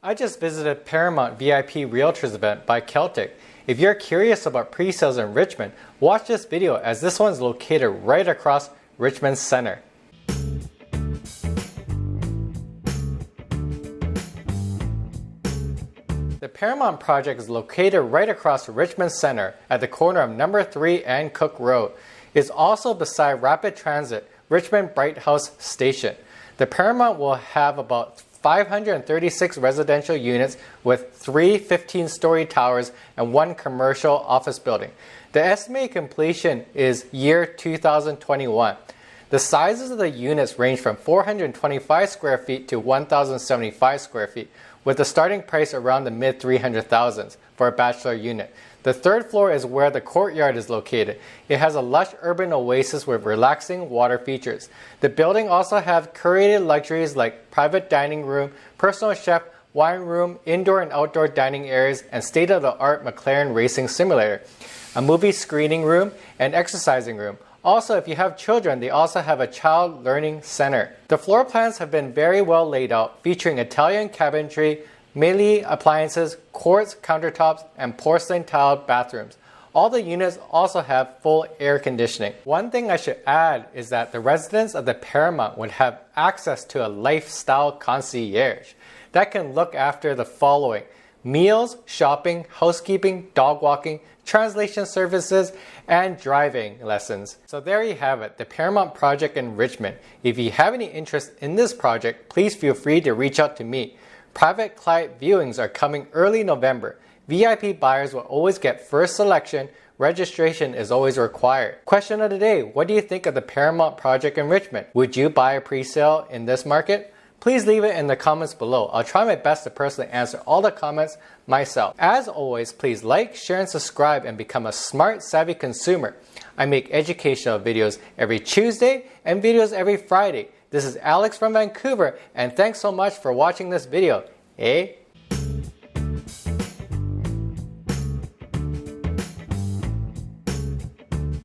I just visited Paramount VIP Realtors event by Keltic. If you're curious about pre-sales in Richmond, watch this video as this one's located right across Richmond Center. The Paramount project is located right across Richmond Center at the corner of number 3 and Cook Road. It's also beside Rapid Transit Richmond Bright House Station. The Paramount will have about 536 residential units with 3 15-story towers and 1 commercial office building. The estimated completion is year 2021. The sizes of the units range from 425 square feet to 1,075 square feet, with the starting price around the mid 300,000s for a bachelor unit. The third floor is where the courtyard is located. It has a lush urban oasis with relaxing water features. The building also has curated luxuries like private dining room, personal chef, wine room, indoor and outdoor dining areas, and state-of-the-art McLaren racing simulator, a movie screening room, and exercising room. Also, if you have children, they also have a child learning center. The floor plans have been very well laid out, featuring Italian cabinetry, Meili appliances, quartz countertops, and porcelain tiled bathrooms. All the units also have full air conditioning. One thing I should add is that the residents of the Paramount would have access to a lifestyle concierge that can look after the following: meals, shopping, housekeeping, dog walking, translation services, and driving lessons. So there you have it, the Paramount project in Richmond. If you have any interest in this project, please feel free to reach out to me. Private client viewings are coming early November. VIP buyers will always get first selection. Registration is always required. Question of the day: what do you think of the Paramount project in Richmond? Would you buy a pre-sale in this market? Please leave it in the comments below. I'll try my best to personally answer all the comments myself. As always, please like, share, and subscribe and become a smart, savvy consumer. I make educational videos every Tuesday and videos every Friday. This is Alex from Vancouver, and thanks so much for watching this video.